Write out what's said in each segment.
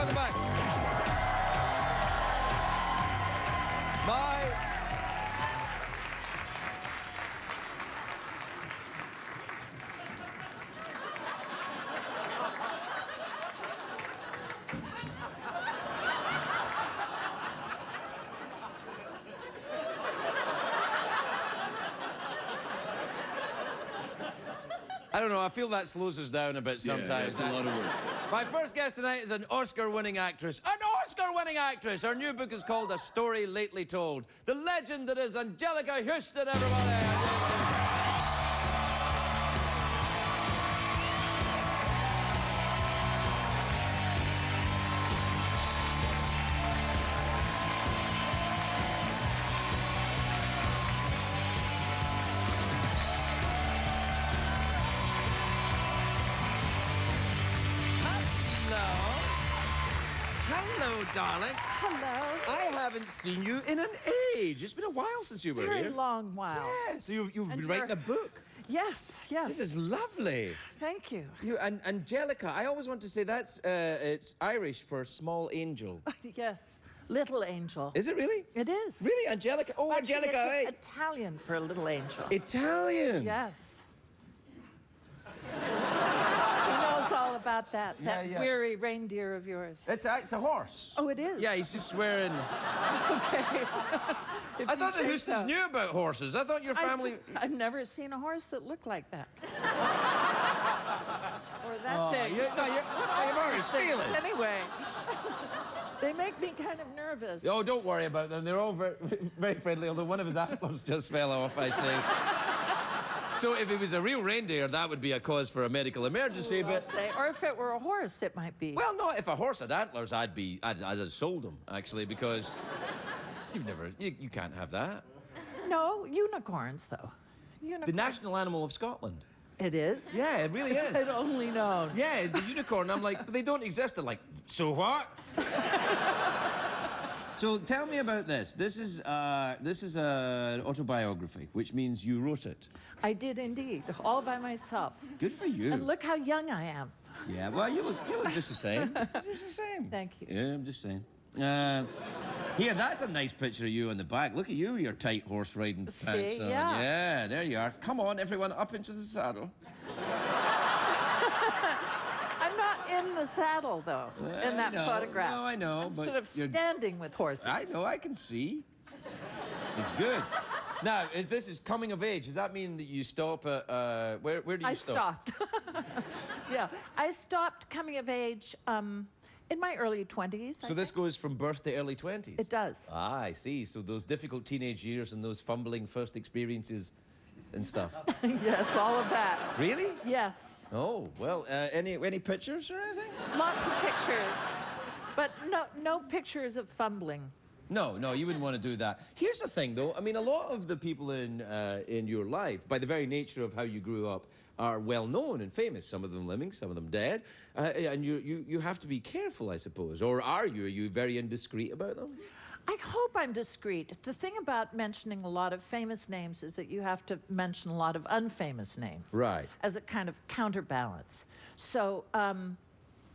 at the back. I don't know, I feel that slows us down a bit sometimes. Yeah, it's a lot of work. My first guest tonight is an Oscar-winning actress. An Oscar-winning actress! Her new book is called A Story Lately Told. The legend that is Anjelica Huston, everybody! Hello, darling. Hello. I haven't seen you in an age. It's been a while since you were Very here. long while. Yeah, so you've been writing a book. Yes, yes. This is lovely. Thank you. And Anjelica, I always want to say that's it's Irish for small angel. Yes, little angel. Is it really? It is. Really, Anjelica? Oh, Actually, Anjelica, hey. it's Italian for a little angel. Italian. Yes. He knows all about that. That Yeah. weary reindeer of yours. It's a horse. Oh, it is? Yeah, he's just wearing... Okay. I thought the Hustons knew about horses. I thought your family... I've never seen a horse that looked like that. Or that Oh, thing. you've always feeling. Anyway. They make me kind of nervous. Oh, don't worry about them. They're all very, very friendly, although one of his antlers just fell off, I say. So if it was a real reindeer, that would be a cause for a medical emergency, but... Or if it were a horse, it might be. Well, no, if a horse had antlers, I'd have sold them, actually, because you can't have that. No, unicorns, though. The national animal of Scotland. It is? Yeah, it really is. I'd only known. Yeah, the unicorn. I'm like, but they don't exist. I'm like, so what? So tell me about this. This is an autobiography, which means you wrote it. I did indeed, all by myself. Good for you. And look how young I am. Yeah, well, you look just the same. Just the same. Thank you. Yeah, I'm just saying. Here, that's a nice picture of you on the back. Look at you with your tight horse riding pants on. Yeah. Yeah, there you are. Come on, everyone, up into the saddle. I'm not in the saddle, though, in that photograph. No, I know. I'm but sort of standing with horses. I know, I can see. It's good. Now, this is coming of age. Does that mean that you stop at, where do you stop? I stopped. Yeah, I stopped coming of age in my early 20s. So this goes from birth to early 20s? It does. Ah, I see. So those difficult teenage years and those fumbling first experiences and stuff. Yes, all of that. Really? Yes. Oh, well, any pictures or anything? Lots of pictures. But no pictures of fumbling. No, you wouldn't want to do that. Here's the thing, though. I mean, a lot of the people in your life, by the very nature of how you grew up, are well known and famous. Some of them living, some of them dead. And you have to be careful, I suppose. Or are you? Are you very indiscreet about them? I hope I'm discreet. The thing about mentioning a lot of famous names is that you have to mention a lot of unfamous names. Right. As a kind of counterbalance. So,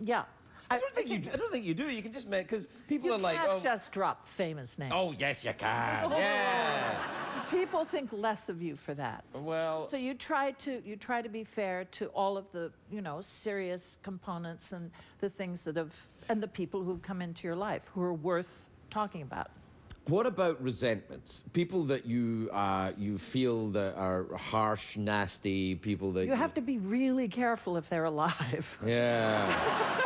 yeah. I don't think you do. You can just make, because people are like, You can't just drop famous names. oh, yes, you can. Yeah. People think less of you for that. Well. So you try to be fair to all of the, serious components and the things that and the people who've come into your life who are worth talking about. What about resentments? People that you feel that are harsh, nasty, people that... You have to be really careful if they're alive. Yeah.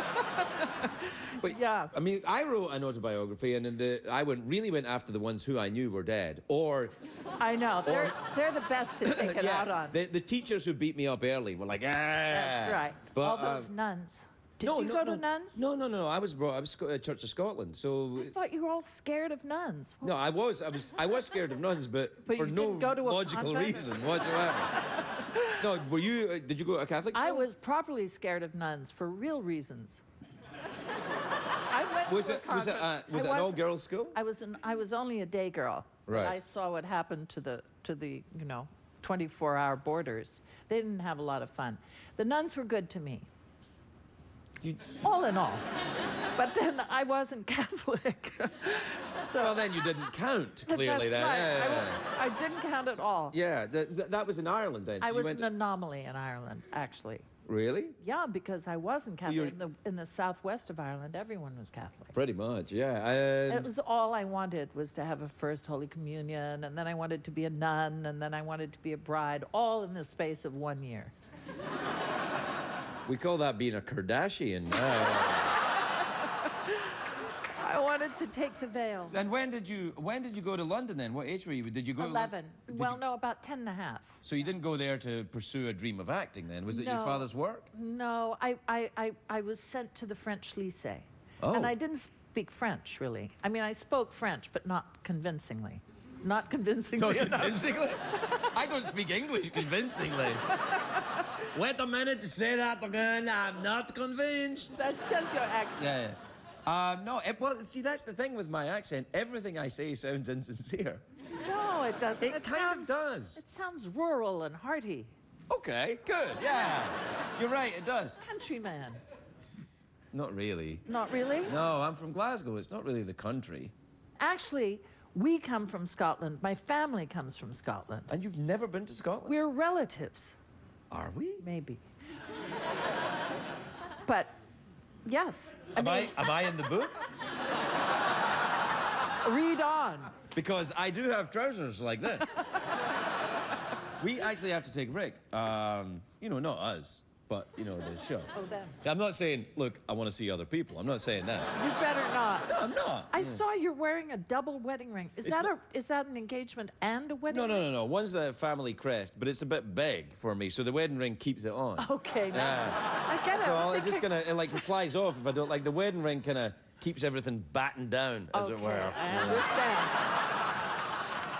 But, Yeah. I mean, I wrote an autobiography, and I really went after the ones who I knew were dead. Or... I know. They're the best to take it out on. The teachers who beat me up early were like, ah. That's right. But, all those nuns. Did you go to nuns? No. I was Church of Scotland, so... I thought you were all scared of nuns. No, I was scared of nuns, but you for no didn't go to a logical convent? reason whatsoever. No, did you go to a Catholic school? I was properly scared of nuns for real reasons. I went Was to a it convent. an all-girls school? I was only a day girl. Right. But I saw what happened to the 24-hour boarders. They didn't have a lot of fun. The nuns were good to me. all in all. But then I wasn't Catholic. So Well, then you didn't count, clearly. that's then. right. Yeah, yeah, I didn't count at all. yeah. That was in Ireland then. So I you was went an anomaly in Ireland, actually. Really? Yeah, because I wasn't Catholic. You're- In the southwest of Ireland, everyone was Catholic. Pretty much, yeah. It was all I wanted was to have a first Holy Communion, and then I wanted to be a nun, and then I wanted to be a bride, all in the space of 1 year. We call that being a Kardashian. I wanted to take the veil. And when did you go to London then? What age were you? Did you go? 11. Did Well, you- no, about 10 and a half. So you didn't go there to pursue a dream of acting then? Was it your No. father's work? No, I was sent to the French lycée. Oh. And I didn't speak French, really. I mean, I spoke French, but not convincingly. Not convincingly Not enough. convincingly? I don't speak English convincingly. Wait a minute to say that again. I'm not convinced. That's just your accent. Yeah. No, well, see, that's the thing with my accent. Everything I say sounds insincere. No, it doesn't. It kind of does. It sounds rural and hearty. Okay, good, yeah. You're right, it does. Countryman. Not really. Not really? No, I'm from Glasgow. It's not really the country. Actually, we come from Scotland. My family comes from Scotland. And you've never been to Scotland? We're relatives, Are we? maybe. But yes. Am I in the book? Read on. Because I do have trousers like this. We actually have to take a break. You know, not us, but, you know, the show. Oh, them. I'm not saying, look, I want to see other people. I'm not saying that. You better not. No, I'm not. I saw you're wearing a double wedding ring. Is It's that not- is that an engagement and a wedding No, no, ring? no, no. One's a family crest, but it's a bit big for me, so the wedding ring keeps it on. Okay, now Yeah. I get it. So I'm it's just thinking- gonna, it like flies off if I don't, like the wedding ring kind of keeps everything battened down, as it Okay, were. I understand.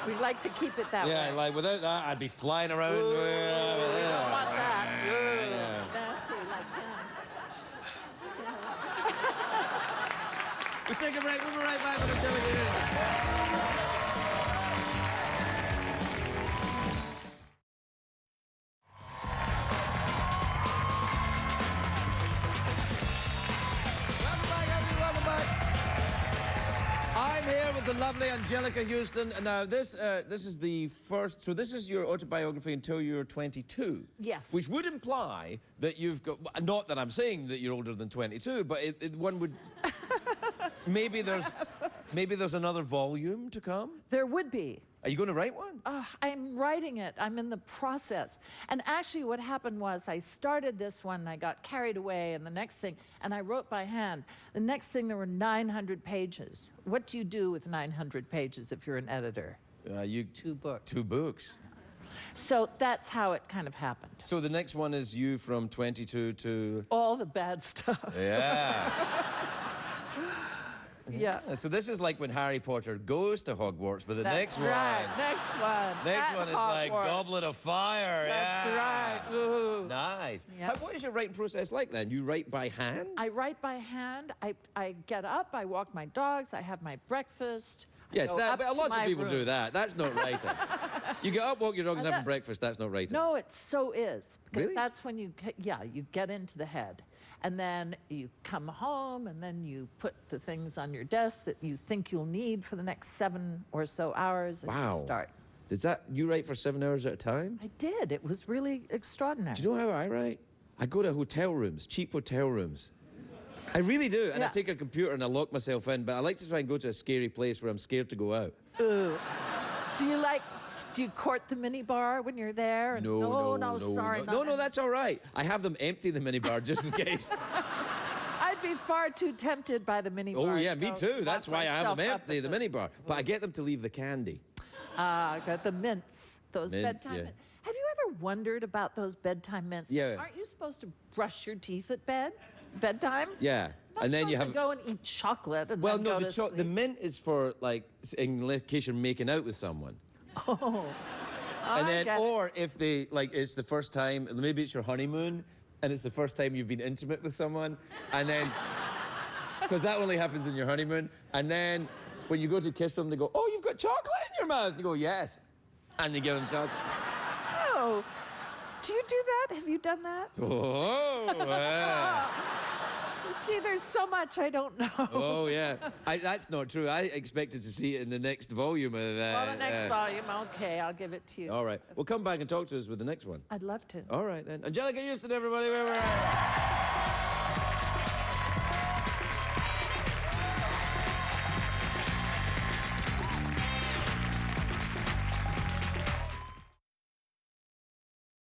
We'd like to keep it that Yeah, way. like without that, I'd be flying around. Ooh, we don't want that. Ooh, Yeah. nasty like him. We take a break. We'll be right back with Anjelica Huston. Welcome back, everyone. Welcome back. I'm here with the lovely Anjelica Huston. And now this is the first. So this is your autobiography until you're 22. Yes. Which would imply that you've got. Not that I'm saying that you're older than 22, but one would. Maybe there's another volume to come. There would be. Are you going to write one? I'm writing it. I'm in the process. And actually what happened was I started this one and I got carried away, and the next thing, and I wrote by hand. The next thing, there were 900 pages. What do you do with 900 pages if you're an editor? Two books. 2 books. So that's how it kind of happened. So the next one is you from 22 to. All the bad stuff. Yeah. Yeah. So this is like when Harry Potter goes to Hogwarts, but the That's next right. one. Next one. Next At one is like Hogwarts. Goblet of Fire. That's yeah. right. Ooh. Nice. Yep. What is your writing process like then? You write by hand? I write by hand. I get up, I walk my dogs, I have my breakfast. I Yes, go that, up but to lots of my people room. do that. That's not writing. You get up, walk your dogs, and have that- breakfast. That's not writing. No, it so is. Because Really? that's when you get into the head. And then you come home, and then you put the things on your desk that you think you'll need for the next 7 or so hours, and Wow. you start. Does that you write for 7 hours at a time? I did. It was really extraordinary. Do you know how I write? I go to hotel rooms, cheap hotel rooms. I really do, and I Yeah. take a computer and I lock myself in. But I like to try and go to a scary place where I'm scared to go out. Do you court the minibar when you're there? And, sorry. No, that's all right. I have them empty the minibar just in case. I'd be far too tempted by the minibar. Oh yeah, to me go too. lock That's why I have them myself up empty at the minibar. But I get them to leave the candy. Got the mints, those Mints, bedtime yeah. mints. Have you ever wondered about those bedtime mints? Yeah. Aren't you supposed to brush your teeth at bedtime? Yeah, Not and then you supposed have. to go and eat chocolate and Well, then no, go the to the sleep? mint is for like in case you're making out with someone. Oh. And I then, get it. or if they like, it's the first time, maybe it's your honeymoon, and it's the first time you've been intimate with someone, and then, because that only happens in your honeymoon, and then when you go to kiss them, they go, "Oh, you've got chocolate in your mouth." You go, "Yes," and you give them chocolate. Oh. Do you do that? Have you done that? Oh, yeah. See, there's so much I don't know. Oh, yeah. That's not true. I expected to see it in the next volume of... Well, the next volume, okay, I'll give it to you. All right. Well, come back and talk to us with the next one. I'd love to. All right, then. Anjelica Huston, everybody. Where we're at.